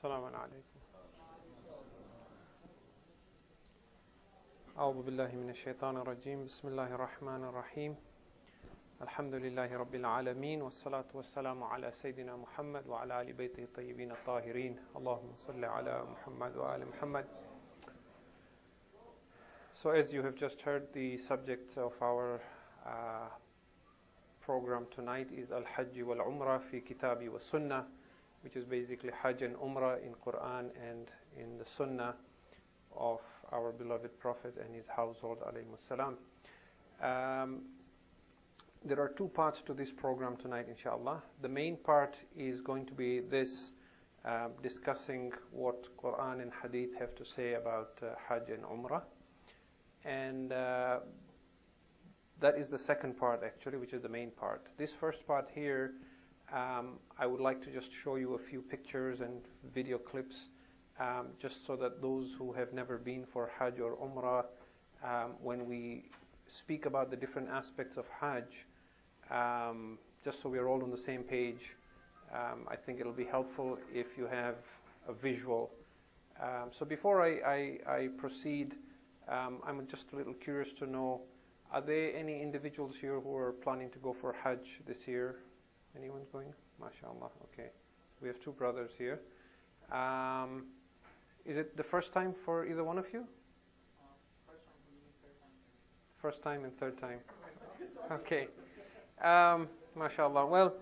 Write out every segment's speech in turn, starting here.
السلام عليكم. أعوذ بالله من الشيطان الرجيم. بسم الله الرحمن الرحيم. الحمد لله رب العالمين والصلاة والسلام على سيدنا محمد وعلى آل بيته الطيبين الطاهرين. اللهم صل على محمد وآل محمد. So as you have just heard, the subject of our program tonight is Al-Hajj wal-Umrah fi Kitabi wa Sunnah, which is basically Hajj and Umrah in Quran and in the Sunnah of our beloved Prophet and his household alayhi salam. There are two parts to this program tonight, inshallah. The main part is going to be this, discussing what Quran and Hadith have to say about Hajj and Umrah. And that is the second part, actually, which is the main part. This first part here, I would like to just show you a few pictures and video clips, just so that those who have never been for Hajj or Umrah, when we speak about the different aspects of Hajj, just so we are all on the same page, I think it'll be helpful if you have a visual. So before I proceed, I'm just a little curious to know, are there any individuals here who are planning to go for Hajj this year? Anyone going? MashaAllah. Okay. We have two brothers here. Is it the first time for either one of you? First time and third time. Okay. MashaAllah. Well,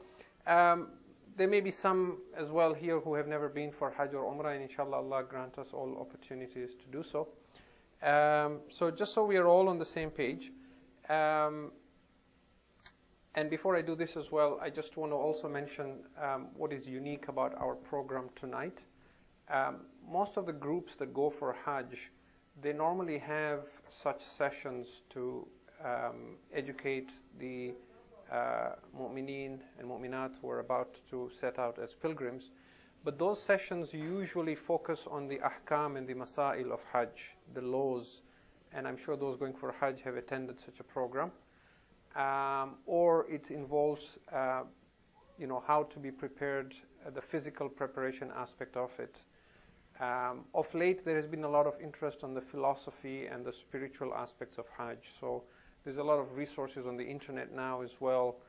there may be some as well here who have never been for Hajj or Umrah, and inshallah Allah grant us all opportunities to do so. So just so we are all on the same page, and before I do this as well, I just want to also mention what is unique about our program tonight. Most of the groups that go for Hajj, they normally have such sessions to educate the mu'mineen and mu'minat who are about to set out as pilgrims. But those sessions usually focus on the ahkam and the masail of Hajj, the laws, and I'm sure those going for Hajj have attended such a program. Or it involves, how to be prepared, the physical preparation aspect of it. Of late, there has been a lot of interest on the philosophy and the spiritual aspects of Hajj. So there's a lot of resources on the internet now as well,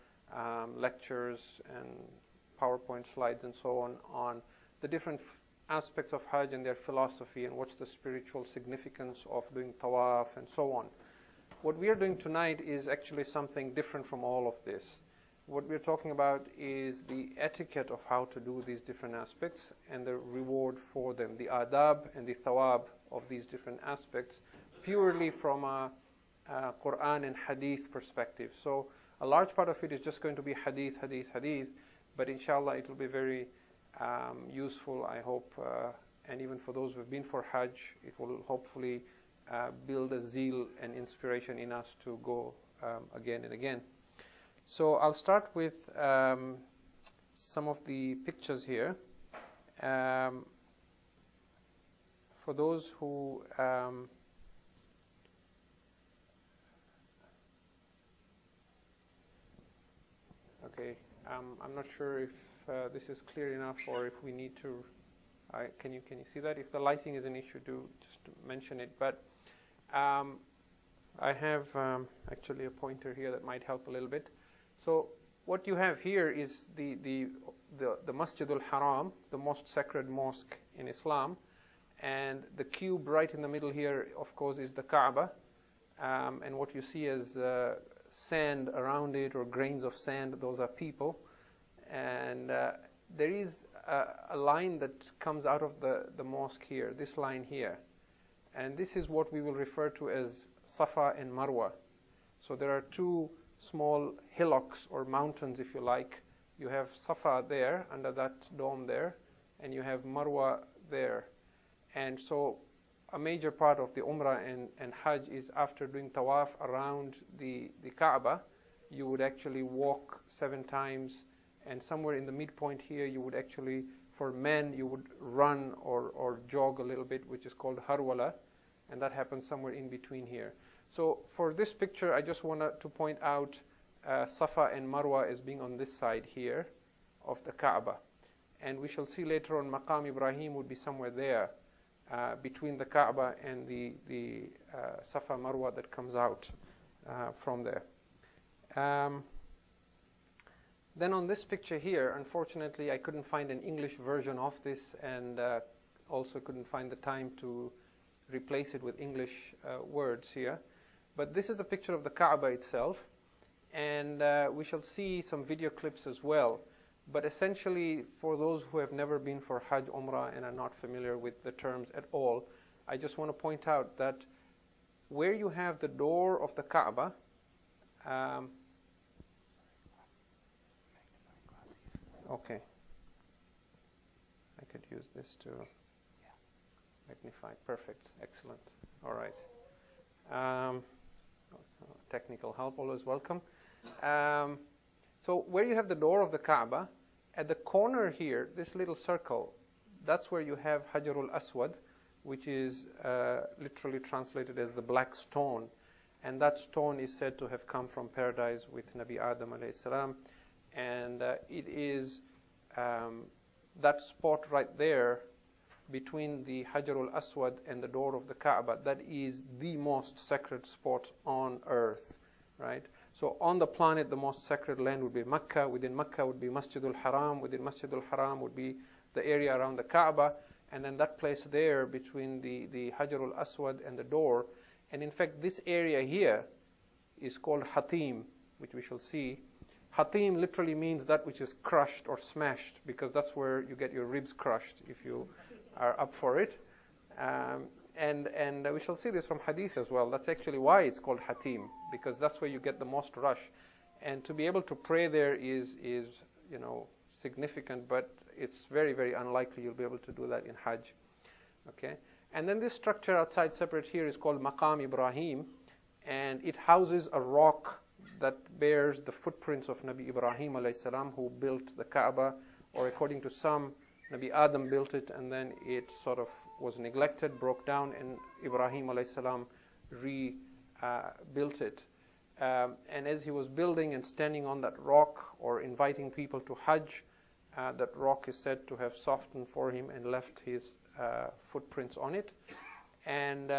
lectures and PowerPoint slides and so on the different aspects of Hajj and their philosophy and what's the spiritual significance of doing tawaf and so on. What we are doing tonight is actually something different from all of this. What we're talking about is the etiquette of how to do these different aspects and the reward for them, the adab and the thawab of these different aspects, purely from a Quran and Hadith perspective. So a large part of it is just going to be Hadith, but inshallah it will be very useful, I hope, and even for those who have been for Hajj, it will hopefully build a zeal and inspiration in us to go again and again. So I'll start with some of the pictures here. For those who okay, I'm not sure if this is clear enough or if we need to. Can you see that? If the lighting is an issue, do just mention it. But I have actually a pointer here that might help a little bit. So what you have here is the Masjid al-Haram, the most sacred mosque in Islam, and the cube right in the middle here, of course, is the Kaaba, and what you see as sand around it, or grains of sand, those are people. And there is a line that comes out of the mosque here, this line here, and this is what we will refer to as Safa and Marwa. So there are two small hillocks or mountains, if you like. You have Safa there under that dome there, and you have Marwa there. And so a major part of the Umrah and Hajj is after doing tawaf around the Kaaba, you would actually walk 7 times, and somewhere in the midpoint here you would actually, for men, you would run or jog a little bit, which is called harwala, and that happens somewhere in between here. So for this picture, I just wanted to point out Safa and Marwa as being on this side here of the Kaaba. And we shall see later on Maqam Ibrahim would be somewhere there between the Kaaba and the Safa Marwa that comes out from there. Then on this picture here, unfortunately, I couldn't find an English version of this, and also couldn't find the time to replace it with English words here. But this is the picture of the Kaaba itself, and we shall see some video clips as well. But essentially, for those who have never been for Hajj, Umrah, and are not familiar with the terms at all, I just want to point out that where you have the door of the Kaaba, okay, I could use this to magnify. Perfect, excellent. All right. Technical help, always welcome. So where you have the door of the Kaaba, at the corner here, this little circle, that's where you have Hajarul Aswad, which is literally translated as the black stone. And that stone is said to have come from paradise with Nabi Adam alayhi salam. And it is that spot right there between the Hajarul Aswad and the door of the Kaaba, that is the most sacred spot on earth, right? So on the planet, the most sacred land would be Mecca. Within Mecca would be Masjidul Haram. Within Masjidul Haram would be the area around the Kaaba. And then that place there between the Hajarul Aswad and the door. And in fact, this area here is called Hatim, which we shall see. Hatim literally means that which is crushed or smashed, because that's where you get your ribs crushed if you are up for it. And we shall see this from hadith as well. That's actually why it's called Hatim, because that's where you get the most rush. And to be able to pray there is you know, significant, but it's very, very unlikely you'll be able to do that in Hajj. Okay? And then this structure outside separate here is called Maqam Ibrahim, and it houses a rock that bears the footprints of Nabi Ibrahim alayhi salam, who built the Kaaba, or according to some, Nabi Adam built it, and then it sort of was neglected, broke down, and Ibrahim alayhi salam rebuilt it. And as he was building and standing on that rock, or inviting people to Hajj, that rock is said to have softened for him and left his footprints on it. And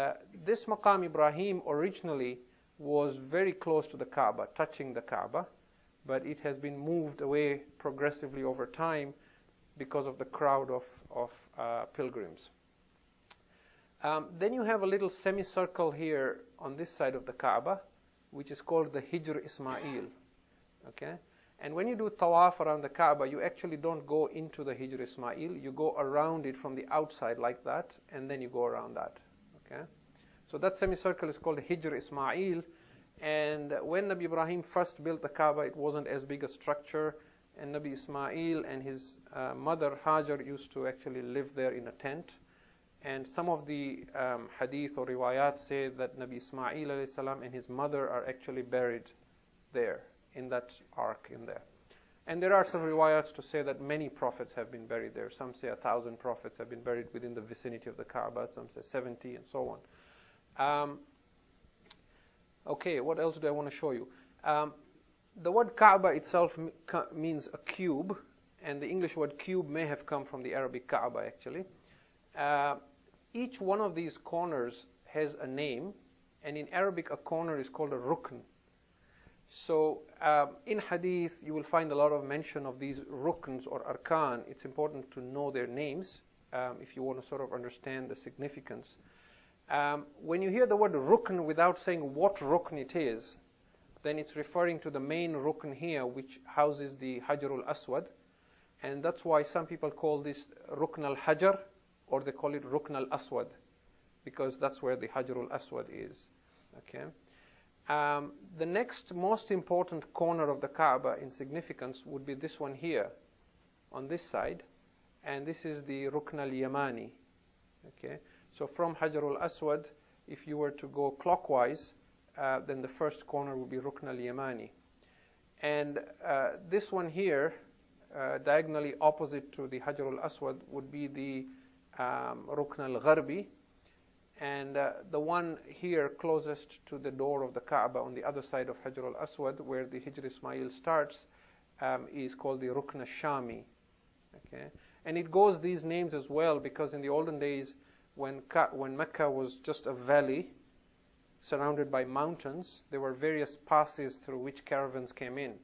this Maqam Ibrahim originally was very close to the Kaaba, touching the Kaaba, but it has been moved away progressively over time because of the crowd of pilgrims. Then you have a little semicircle here on this side of the Kaaba, which is called the Hijr Ismail. Okay? And when you do tawaf around the Kaaba, you actually don't go into the Hijr Ismail. You go around it from the outside like that, and then you go around that. Okay? So that semicircle is called Hijr Ismail. And when Nabi Ibrahim first built the Kaaba, it wasn't as big a structure. And Nabi Ismail and his mother Hajar used to actually live there in a tent. And some of the hadith or riwayat say that Nabi Ismail alayhi salam and his mother are actually buried there, in that ark in there. And there are some riwayats to say that many prophets have been buried there. Some say 1,000 prophets have been buried within the vicinity of the Kaaba. Some say 70 and so on. Okay, what else do I want to show you? The word Kaaba itself means a cube, and the English word cube may have come from the Arabic Kaaba actually. Each one of these corners has a name, and in Arabic a corner is called a rukn. So in hadith you will find a lot of mention of these rukns or arkan. It's important to know their names if you want to sort of understand the significance. When you hear the word rukn without saying what rukn it is, then it's referring to the main rukn here, which houses the Hajarul Aswad. And that's why some people call this Rukn al-Hajar, or they call it Rukn al-Aswad, because that's where the Hajarul Aswad is. Okay. The next most important corner of the Kaaba in significance would be this one here, on this side, and this is the Rukn al-Yamani. Okay. So from Hajarul Aswad, if you were to go clockwise, then the first corner would be Rukn al-Yamani. And this one here, diagonally opposite to the Hajarul Aswad, would be the Rukn al-Gharbi. And the one here closest to the door of the Kaaba on the other side of Hajarul Aswad, where the Hijr Ismail starts, is called the Rukn al-Shami. Okay? And it goes these names as well because in the olden days, when Mecca was just a valley surrounded by mountains, there were various passes through which caravans came in.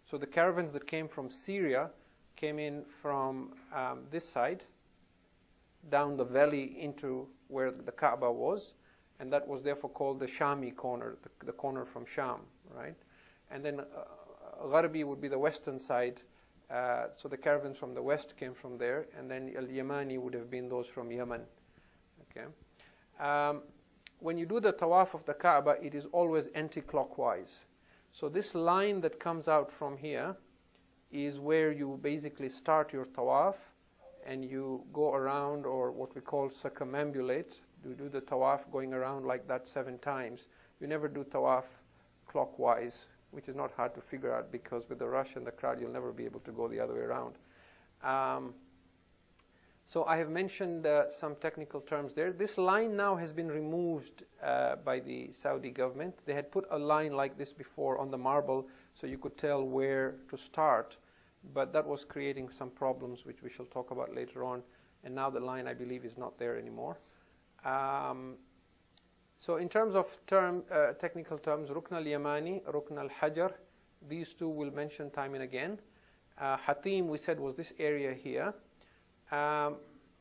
So the caravans that came from Syria came in from this side, down the valley into where the Kaaba was, and that was therefore called the Shami corner, the corner from Sham, right? And then Gharbi would be the western side, so the caravans from the west came from there, and then Al-Yamani would have been those from Yemen, okay? When you do the tawaf of the Kaaba, it is always anti-clockwise. So this line that comes out from here is where you basically start your tawaf, and you go around, or what we call circumambulate. You do the tawaf going around like that 7 times. You never do tawaf clockwise, which is not hard to figure out because with the rush and the crowd, you'll never be able to go the other way around. So I have mentioned some technical terms there. This line now has been removed by the Saudi government. They had put a line like this before on the marble so you could tell where to start, but that was creating some problems which we shall talk about later on, and now the line, I believe, is not there anymore. So in terms of technical terms, Rukn al-Yamani, Rukn al-Hajar, these two we'll mention time and again. Hatim, we said, was this area here.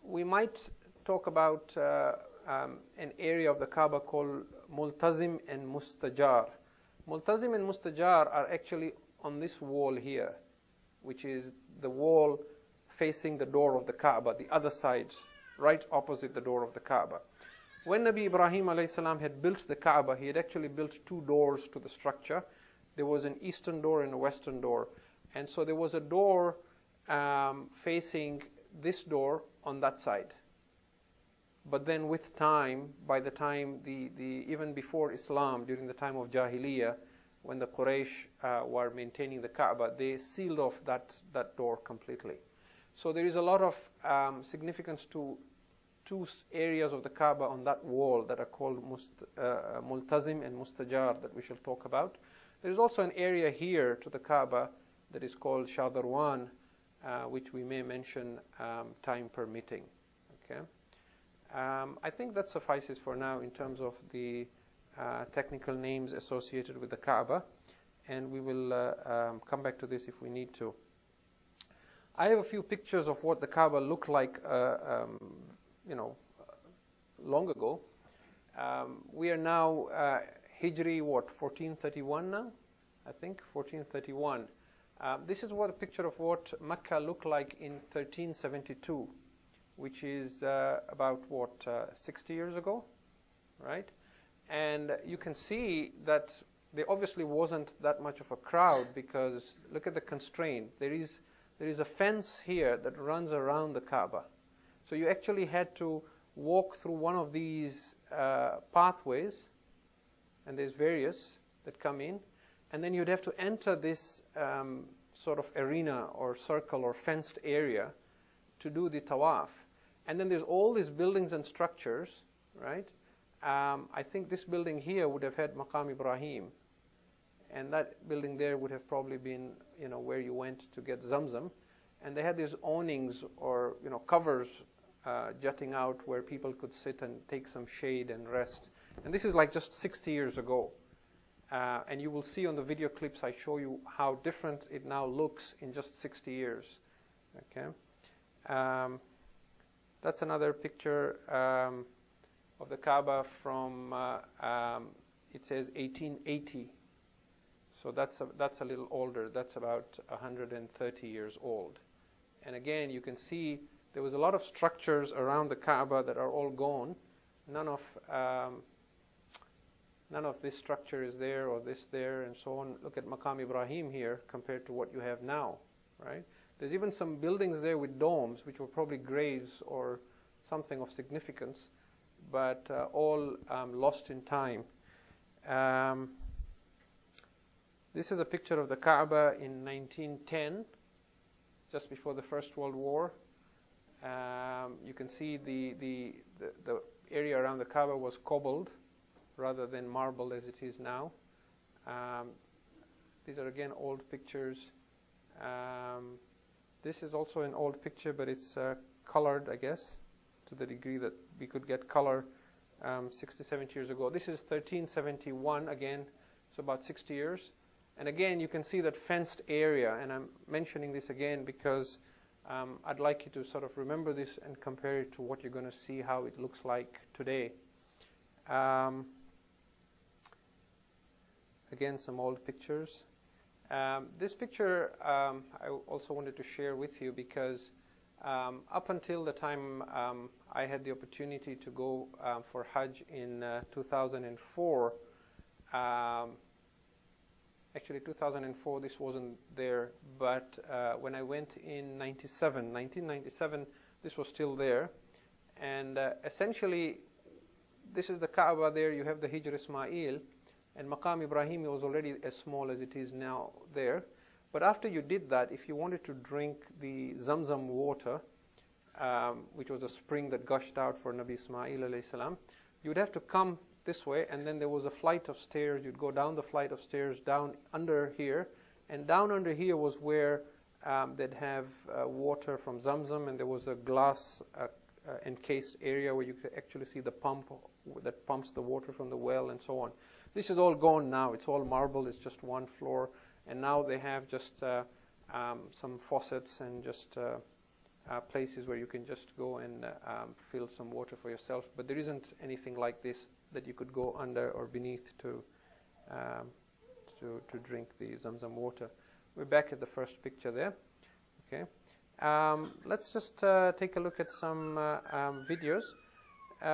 We might talk about an area of the Kaaba called Multazim and Mustajar. Multazim and Mustajar are actually on this wall here, which is the wall facing the door of the Kaaba, the other side, right opposite the door of the Kaaba. When Nabi Ibrahim ﷺ had built the Kaaba, he had actually built 2 doors to the structure. There was an eastern door and a western door. And so there was a door facing this door on that side. But then with time, by the time, even before Islam, during the time of Jahiliyyah, when the Quraysh were maintaining the Kaaba, they sealed off that door completely. So there is a lot of significance to 2 areas of the Kaaba on that wall that are called Multazim and Mustajar that we shall talk about. There is also an area here to the Kaaba that is called Shadarwan, which we may mention time permitting. Okay, I think that suffices for now in terms of the technical names associated with the Kaaba, and we will come back to this if we need to. I have a few pictures of what the Kaaba looked like, long ago. We are now Hijri, 1431 now? I think 1431. This is what a picture of what Mecca looked like in 1372, which is about 60 years ago, right? And you can see that there obviously wasn't that much of a crowd because look at the constraint. There is a fence here that runs around the Kaaba. So you actually had to walk through one of these pathways, and there's various that come in, and then you'd have to enter this sort of arena or circle or fenced area to do the tawaf. And then there's all these buildings and structures, right? I think this building here would have had Maqam Ibrahim, and that building there would have probably been, where you went to get Zamzam. And they had these awnings or, covers jutting out where people could sit and take some shade and rest. And this is like just 60 years ago. And you will see on the video clips I show you how different it now looks in just 60 years. Okay, that's another picture of the Kaaba from, it says 1880. So that's a little older. That's about 130 years old. And again, you can see there was a lot of structures around the Kaaba that are all gone. None of this structure is there or this there and so on. Look at Maqam Ibrahim here compared to what you have now, right? There's even some buildings there with domes, which were probably graves or something of significance, but all lost in time. This is a picture of the Kaaba in 1910, just before the First World War. You can see the area around the Kaaba was cobbled rather than marble as it is now. These are again old pictures. This is also an old picture, but it's colored, I guess, to the degree that we could get color 60, 70 years ago. This is 1371, again, so about 60 years. And again, you can see that fenced area, and I'm mentioning this again because I'd like you to sort of remember this and compare it to what you're going to see, how it looks like today. Again, some old pictures. This picture I also wanted to share with you because up until the time I had the opportunity to go for Hajj in 2004, actually 2004 this wasn't there, but when I went in 1997, this was still there. And essentially, this is the Kaaba there, you have the Hijr Ismail, and Maqam Ibrahim was already as small as it is now there. But after you did that, if you wanted to drink the Zamzam water, which was a spring that gushed out for Nabi Ismail alayhi salam, you would have to come this way, and then there was a flight of stairs. You'd go down the flight of stairs down under here, and down under here was where they'd have water from Zamzam, and there was a glass encased area where you could actually see the pump that pumps the water from the well and so on. This is all gone now. It's all marble. It's just one floor. And now they have just some faucets and just places where you can just go and fill some water for yourself. But there isn't anything like this that you could go under or beneath to drink the Zamzam water. We're back at the first picture there. Okay. Let's just take a look at some videos.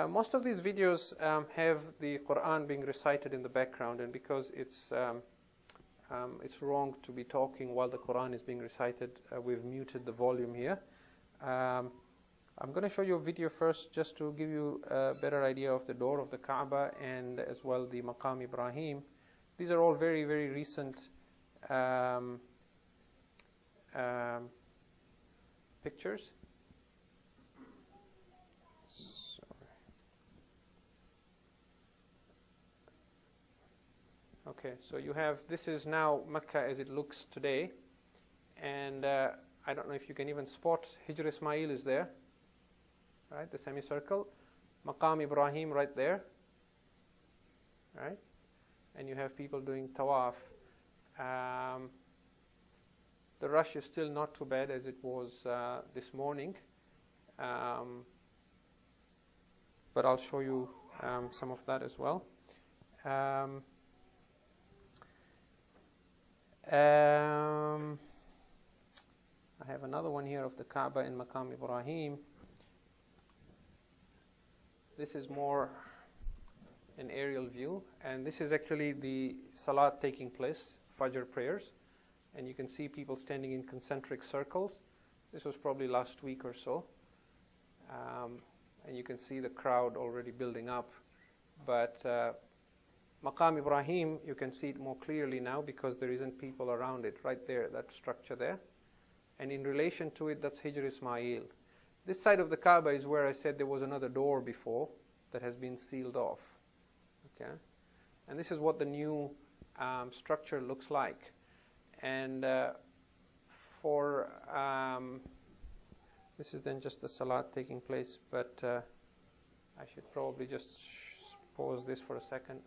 Most of these videos have the Quran being recited in the background, and because it's wrong to be talking while the Quran is being recited, we've muted the volume here. I'm going to show you a video first just to give you a better idea of the door of the Kaaba and as well the Maqam Ibrahim. These are all very, very recent pictures. Okay, so you have, this is now Mecca as it looks today, and I don't know if you can even spot, Hijr Ismail is there, right, the semicircle, Maqam Ibrahim right there, right, and you have people doing tawaf. The rush is still not too bad as it was this morning, but I'll show you some of that as well. I have another one here of the Kaaba in Maqam Ibrahim. This is more an aerial view, and this is actually the Salat taking place, Fajr prayers, and you can see people standing in concentric circles. This was probably last week or so, and you can see the crowd already building up, but Maqam Ibrahim, you can see it more clearly now because there isn't people around it, right there, that structure there. And in relation to it, that's Hijr Ismail. This side of the Kaaba is where I said there was another door before that has been sealed off. Okay, and this is what the new structure looks like. And this is then just the Salat taking place, but I should probably just pause this for a second.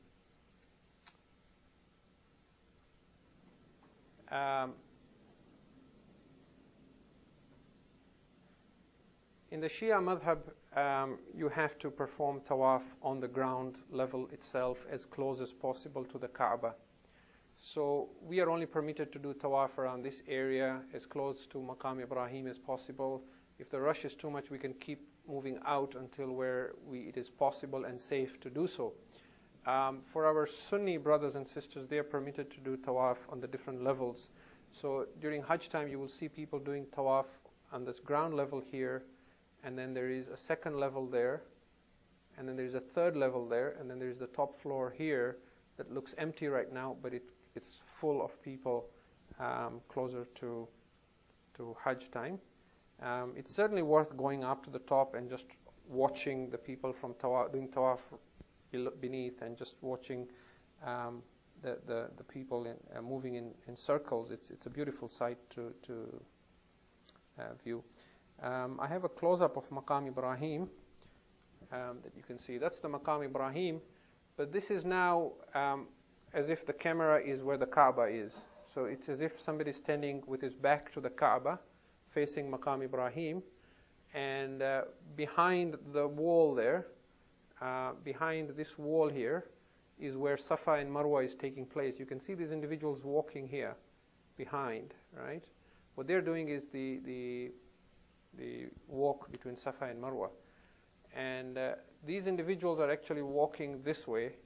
In the Shia madhab, you have to perform tawaf on the ground level itself as close as possible to the Kaaba. So we are only permitted to do tawaf around this area as close to Maqam Ibrahim as possible. If the rush is too much, we can keep moving out until where it is possible and safe to do so. For our Sunni brothers and sisters, they are permitted to do tawaf on the different levels. So during Hajj time, you will see people doing tawaf on this ground level here, and then there is a second level there, and then there's a third level there, and then there's the top floor here that looks empty right now, but it's full of people closer to Hajj time. It's certainly worth going up to the top and just watching the people from tawaf, doing tawaf beneath, and just watching the people moving in circles. It's a beautiful sight to view. I have a close-up of Maqam Ibrahim that you can see. That's the Maqam Ibrahim, but this is now as if the camera is where the Kaaba is. So it's as if somebody is standing with his back to the Kaaba, facing Maqam Ibrahim, and behind the wall there, behind this wall here, is where Safa and Marwa is taking place. You can see these individuals walking here, behind, right? What they're doing is the walk between Safa and Marwa. And these individuals are actually walking this way,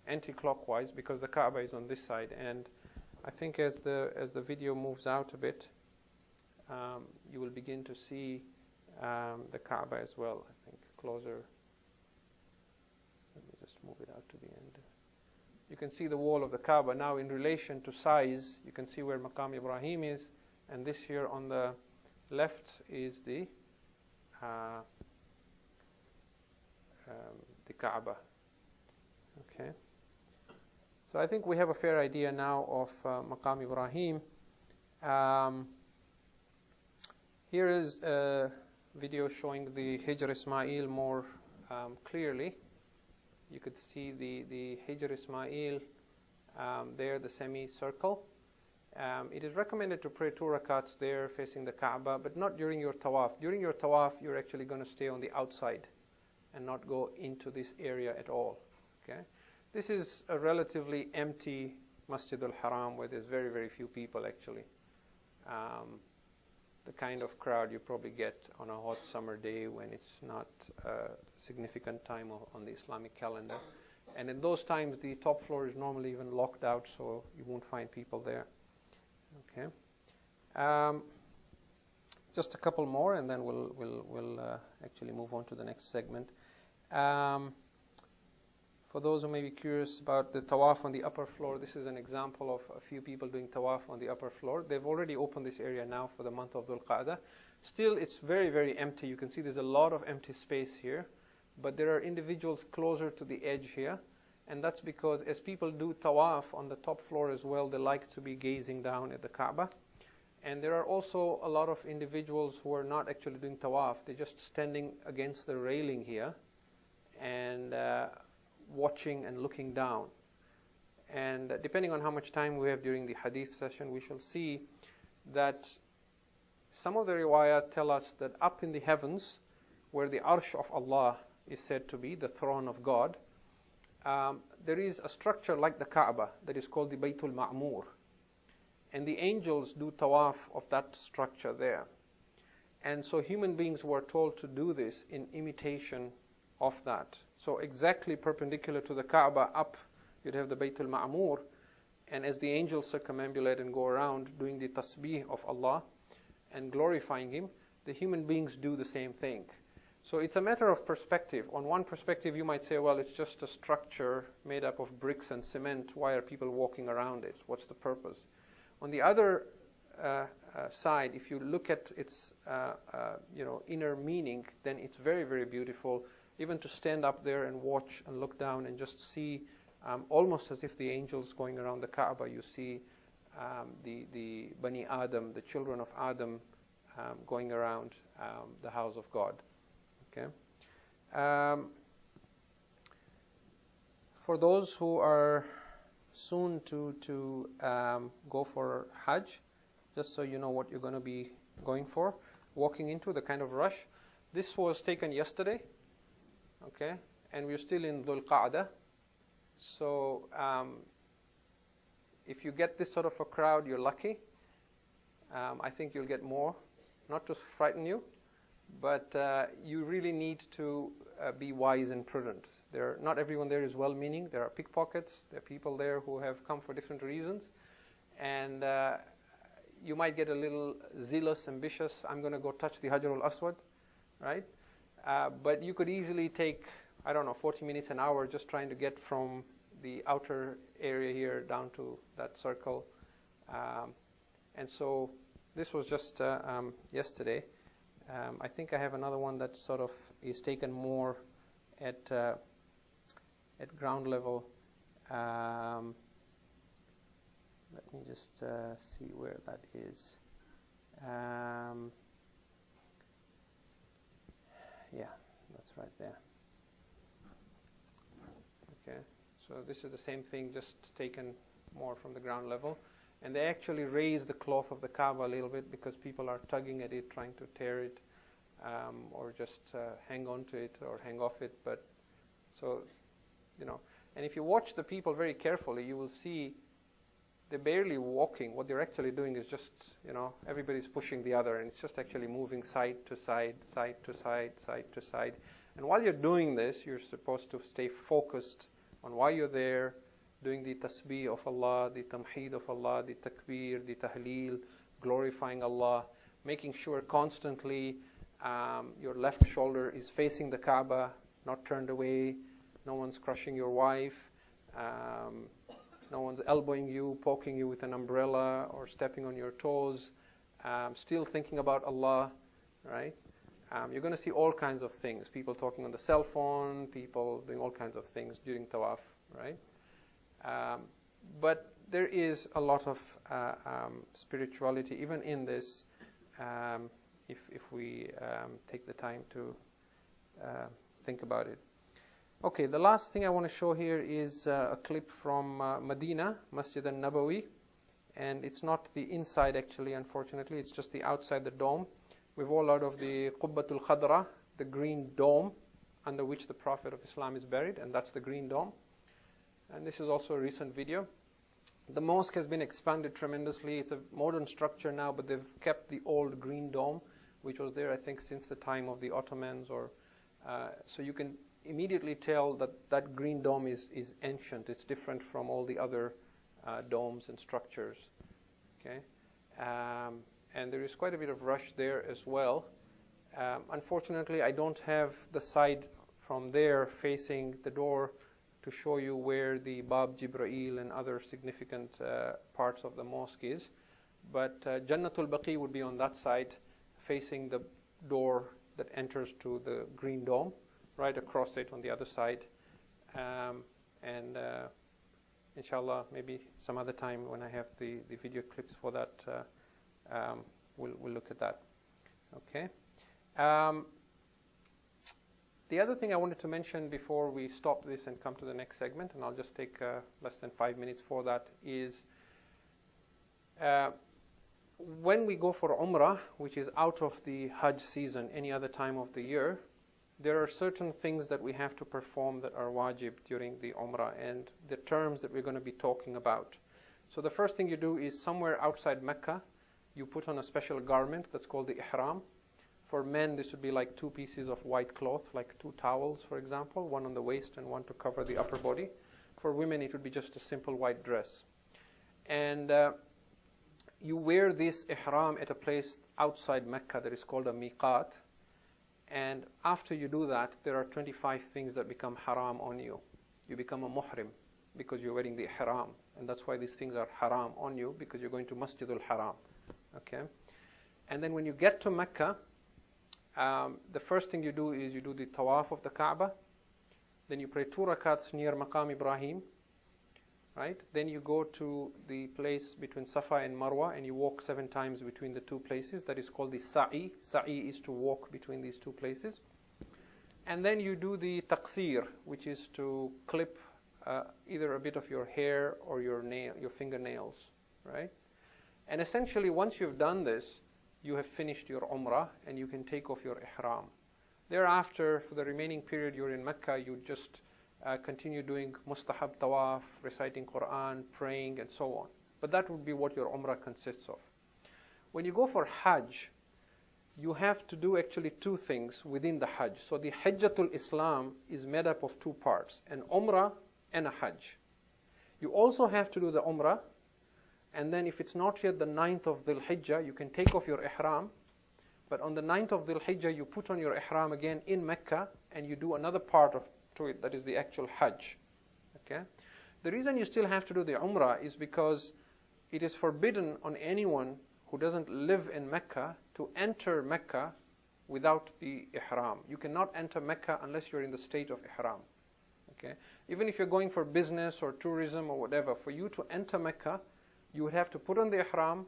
anti-clockwise, because the Kaaba is on this side. And I think as the video moves out a bit, you will begin to see the Kaaba as well. I think closer. Let me just move it out to the end. You can see the wall of the Kaaba. Now in relation to size, you can see where Maqam Ibrahim is, and this here on the left is the Kaaba. Okay. So I think we have a fair idea now of Maqam Ibrahim. Here is a video showing the Hijr Ismail more clearly. You could see the Hijr Ismail there, the semicircle. It is recommended to pray 2 rakats there facing the Kaaba, but not during your tawaf. During your tawaf, you're actually going to stay on the outside and not go into this area at all. Okay? This is a relatively empty Masjid al-Haram where there's very, very few people actually. The kind of crowd you probably get on a hot summer day when it's not a significant time on the Islamic calendar. And in those times, the top floor is normally even locked out, so you won't find people there. Okay. Just a couple more, and then we'll actually move on to the next segment. For those who may be curious about the tawaf on the upper floor, this is an example of a few people doing tawaf on the upper floor. They've already opened this area now for the month of Dhu Al Qadah. Still, it's very, very empty. You can see there's a lot of empty space here, but there are individuals closer to the edge here, and that's because as people do tawaf on the top floor as well, they like to be gazing down at the Kaaba. And there are also a lot of individuals who are not actually doing tawaf. They're just standing against the railing here and watching and looking down. And depending on how much time we have during the hadith session, we shall see that some of the riwayat tell us that up in the heavens, where the arsh of Allah is said to be, the throne of God, there is a structure like the Kaaba that is called the Baytul Ma'mur. And the angels do tawaf of that structure there. And so human beings were told to do this in imitation of that. So exactly perpendicular to the Kaaba up, you'd have the Baytul Ma'mur, and as the angels circumambulate and go around doing the tasbih of Allah and glorifying Him, the human beings do the same thing. So it's a matter of perspective. On one perspective, you might say, well, it's just a structure made up of bricks and cement. Why are people walking around it? What's the purpose? On the other side, if you look at its inner meaning, then it's very, very beautiful. Even to stand up there and watch and look down and just see, almost as if the angels going around the Kaaba, you see the Bani Adam, the children of Adam, going around the house of God. Okay. For those who are soon to go for Hajj, just so you know what you're going to be going for, walking into the kind of rush. This was taken yesterday. Okay, and we're still in Dhu Al Qadah. So if you get this sort of a crowd, you're lucky. I think you'll get more, not to frighten you, but you really need to be wise and prudent. Not everyone there is well-meaning. There are pickpockets. There are people there who have come for different reasons. And you might get a little zealous, ambitious. I'm going to go touch the Hajar al-Aswad, right? But you could easily take, 40 minutes, an hour just trying to get from the outer area here down to that circle. And so this was just yesterday. I think I have another one that sort of is taken more at ground level. Let me just see where that is. yeah, that's right there. Okay, so this is the same thing, just taken more from the ground level. And they actually raise the cloth of the Kaaba a little bit because people are tugging at it, trying to tear it, or just hang on to it or hang off it. But so, you know, and if you watch the people very carefully, you will see they're barely walking. What they're actually doing is just, you know, everybody's pushing the other, and it's just actually moving side to side, side to side, side to side. And while you're doing this, you're supposed to stay focused on why you're there, doing the tasbih of Allah, the tamheed of Allah, the takbir, the tahleel, glorifying Allah, making sure constantly your left shoulder is facing the Kaaba, not turned away, no one's crushing your wife, no one's elbowing you, poking you with an umbrella, or stepping on your toes, still thinking about Allah, right? You're going to see all kinds of things, people talking on the cell phone, people doing all kinds of things during tawaf, right? But there is a lot of spirituality even in this, if we take the time to think about it. Okay, the last thing I want to show here is a clip from Medina, Masjid al-Nabawi, and it's not the inside actually, unfortunately, it's just the outside the dome. We've all heard of the Qubbatul Khadra, the green dome under which the Prophet of Islam is buried, and that's the green dome. And this is also a recent video. The mosque has been expanded tremendously. It's a modern structure now, but they've kept the old green dome, which was there, I think, since the time of the Ottomans. So you can immediately tell that that green dome is ancient. It's different from all the other domes and structures. Okay, and there is quite a bit of rush there as well. Unfortunately, I don't have the side from there facing the door to show you where the Bab Jibreel and other significant parts of the mosque is. But Jannatul Baqi would be on that side, facing the door that enters to the green dome, right across it on the other side. Inshallah, maybe some other time when I have the video clips for that, we'll look at that. Okay. The other thing I wanted to mention before we stop this and come to the next segment, and I'll just take less than 5 minutes for that, is when we go for Umrah, which is out of the Hajj season, any other time of the year, there are certain things that we have to perform that are wajib during the Umrah, and the terms that we're going to be talking about. So the first thing you do is somewhere outside Mecca, you put on a special garment that's called the Ihram. For men, this would be like 2 pieces of white cloth, like 2 towels, for example, one on the waist and one to cover the upper body. For women, it would be just a simple white dress. And you wear this ihram at a place outside Mecca that is called a miqat. And after you do that, there are 25 things that become haram on you. You become a muhrim because you're wearing the ihram. And that's why these things are haram on you, because you're going to Masjid al-Haram. Okay? And then when you get to Mecca, the first thing you do is you do the tawaf of the Kaaba. Then you pray 2 rakats near Maqam Ibrahim. Right? Then you go to the place between Safa and Marwa, and you walk 7 times between the 2 places. That is called the sa'i. Sa'i is to walk between these 2 places. And then you do the taqsir, which is to clip either a bit of your hair or your fingernails. Right? And essentially, once you've done this, you have finished your Umrah, and you can take off your Ihram. Thereafter, for the remaining period you're in Mecca, you just continue doing mustahab tawaf, reciting Quran, praying, and so on. But that would be what your Umrah consists of. When you go for Hajj, you have to do actually 2 things within the Hajj. So the Hajjatul Islam is made up of 2 parts, an Umrah and a Hajj. You also have to do the Umrah, and then if it's not yet the 9th of Dhul Hijjah, you can take off your Ihram. But on the 9th of Dhul Hijjah, you put on your Ihram again in Mecca, and you do another part to it, that is the actual Hajj. Okay? The reason you still have to do the Umrah is because it is forbidden on anyone who doesn't live in Mecca to enter Mecca without the Ihram. You cannot enter Mecca unless you're in the state of Ihram. Okay? Even if you're going for business or tourism or whatever, for you to enter Mecca, you would have to put on the Ihram,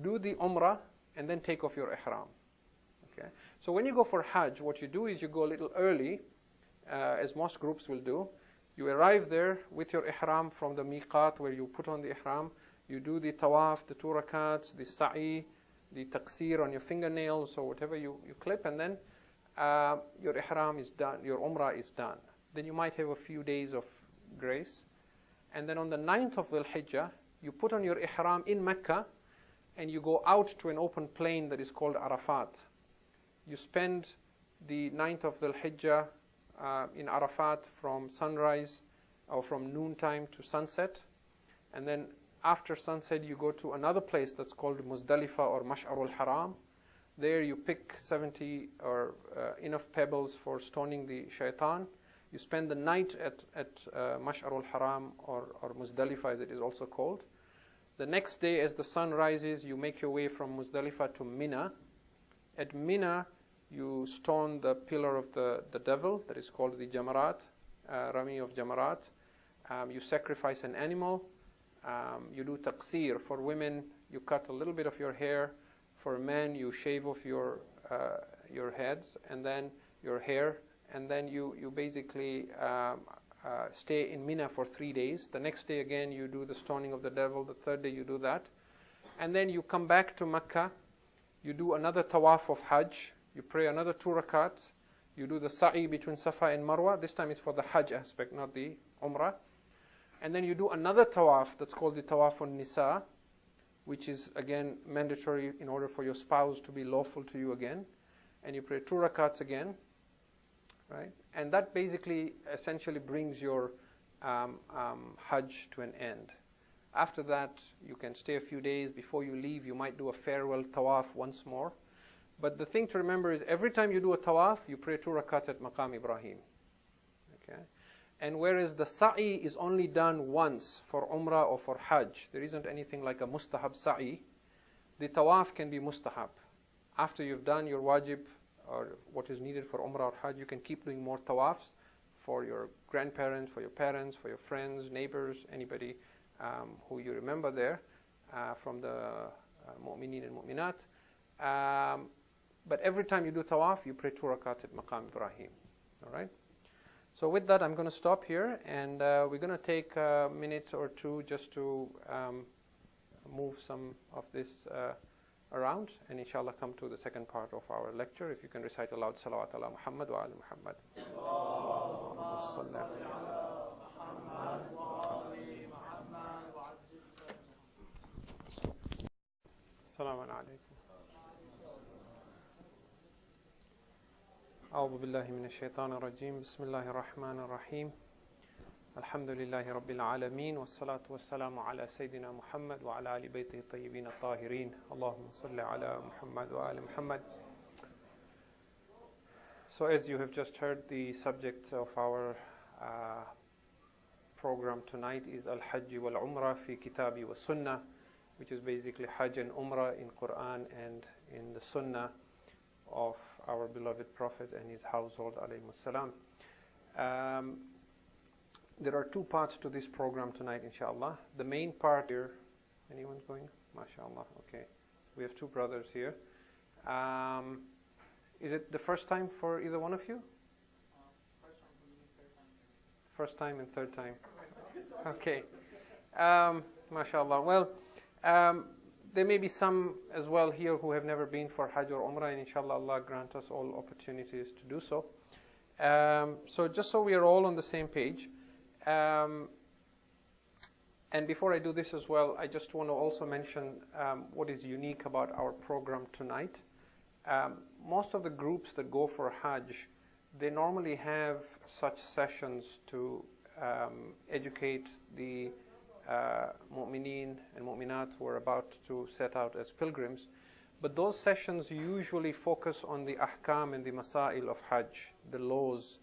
do the Umrah, and then take off your Ihram. Okay? So when you go for Hajj, what you do is you go a little early, as most groups will do. You arrive there with your ihram from the miqat where you put on the ihram. You do the tawaf, the 2 rakats, the sa'i, the taqsir on your fingernails or whatever you clip, and then your ihram is done, your umrah is done. Then you might have a few days of grace. And then on the 9th of Dhul Hijjah, you put on your ihram in Mecca and you go out to an open plain that is called Arafat. You spend the 9th of Dhul Hijjah in Arafat from sunrise or from noontime to sunset. And then after sunset, you go to another place that's called Muzdalifah or Mash'arul Haram. There you pick 70 or enough pebbles for stoning the shaitan. You spend the night at Mash'arul Haram or Muzdalifah as it is also called. The next day as the sun rises, you make your way from Muzdalifah to Mina. At Mina, you stone the pillar of the devil that is called the Jamarat, Rami of Jamarat. You sacrifice an animal. You do taqsir. For women, you cut a little bit of your hair. For men, you shave off your heads and then your hair. And then you basically stay in Mina for 3 days. The next day again you do the stoning of the devil. The third day you do that. And then you come back to Mecca. You do another tawaf of Hajj. You pray another 2 rakats. You do the sa'i between Safa and Marwa. This time it's for the Hajj aspect, not the Umrah. And then you do another tawaf that's called the Tawaf Nisa, which is again mandatory in order for your spouse to be lawful to you again. And you pray 2 rakats again. Right? And that basically essentially brings your Hajj to an end. After that, you can stay a few days. Before you leave, you might do a farewell tawaf once more. But the thing to remember is every time you do a tawaf, you pray 2 rakat at Maqam Ibrahim. Okay? And whereas the sa'i is only done once for Umrah or for Hajj, there isn't anything like a mustahab sa'i, the tawaf can be mustahab. After you've done your wajib, or what is needed for Umrah or Hajj, you can keep doing more tawafs for your grandparents, for your parents, for your friends, neighbors, anybody who you remember there from the mu'mineen and mu'minat. But every time you do tawaf, you pray 2 rakat at Maqam Ibrahim. All right? So with that, I'm going to stop here, and we're going to take a minute or two just to move some of this around, and inshallah come to the second part of our lecture. If you can recite aloud salawat ala Muhammad wa ala Muhammad. Assalamu alaikum. أعوذ بالله من الشيطان الرجيم بسم الله الرحمن الرحيم الحمد لله رب العالمين والصلاة والسلام على سيدنا محمد وعلى آل بيته الطيبين الطاهرين اللهم صل على محمد وآل محمد. So as you have just heard, the subject of our program tonight is Al-Hajj wal-Umrah fi Kitabi wa Sunnah, which is basically Hajj and Umrah in Quran and in the Sunnah of our beloved Prophet and his household alayhi salam. There are 2 parts to this program tonight, inshallah. The main part here, anyone going? MashaAllah, okay. We have 2 brothers here. Is it the first time for either one of you? First time and third time. Okay. MashaAllah. Well, there may be some as well here who have never been for Hajj or Umrah, and inshallah Allah grant us all opportunities to do so. So just so we are all on the same page, and before I do this as well, I just want to also mention what is unique about our program tonight. Most of the groups that go for Hajj, they normally have such sessions to educate the mu'mineen and mu'minat who are about to set out as pilgrims. But those sessions usually focus on the ahkam and the masail of Hajj, the laws,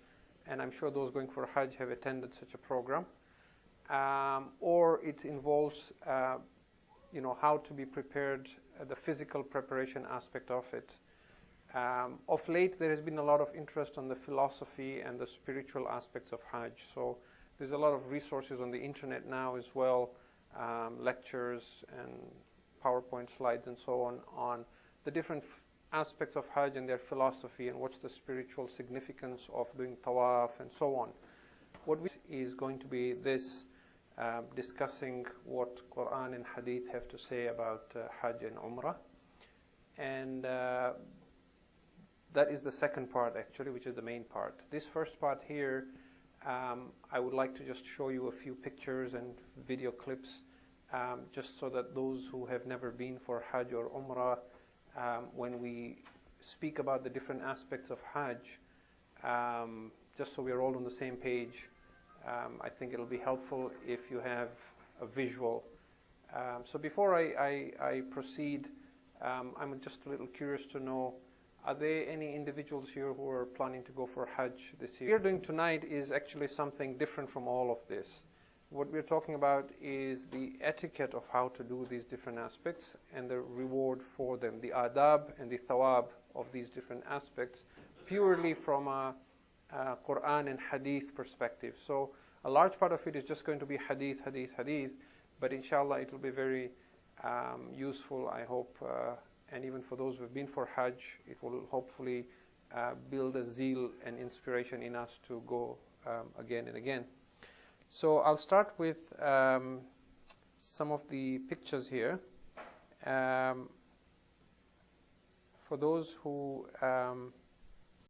and I'm sure those going for Hajj have attended such a program. Or it involves, how to be prepared, the physical preparation aspect of it. Of late, there has been a lot of interest on the philosophy and the spiritual aspects of Hajj. So there's a lot of resources on the internet now as well, lectures and PowerPoint slides and so on the different aspects of Hajj and their philosophy and what's the spiritual significance of doing tawaf and so on. What we is going to be this, discussing what Quran and Hadith have to say about Hajj and Umrah. And that is the second part actually, which is the main part. This first part here, I would like to just show you a few pictures and video clips, just so that those who have never been for Hajj or Umrah, when we speak about the different aspects of Hajj, just so we're all on the same page, I think it'll be helpful if you have a visual. So before I proceed, I'm just a little curious to know, are there any individuals here who are planning to go for Hajj this year? What we're doing tonight is actually something different from all of this. What we're talking about is the etiquette of how to do these different aspects and the reward for them, the adab and the thawab of these different aspects, purely from a Quran and Hadith perspective. So a large part of it is just going to be Hadith, but inshallah it will be very useful, I hope, and even for those who have been for Hajj, it will hopefully build a zeal and inspiration in us to go again and again. So I'll start with some of the pictures here. For those who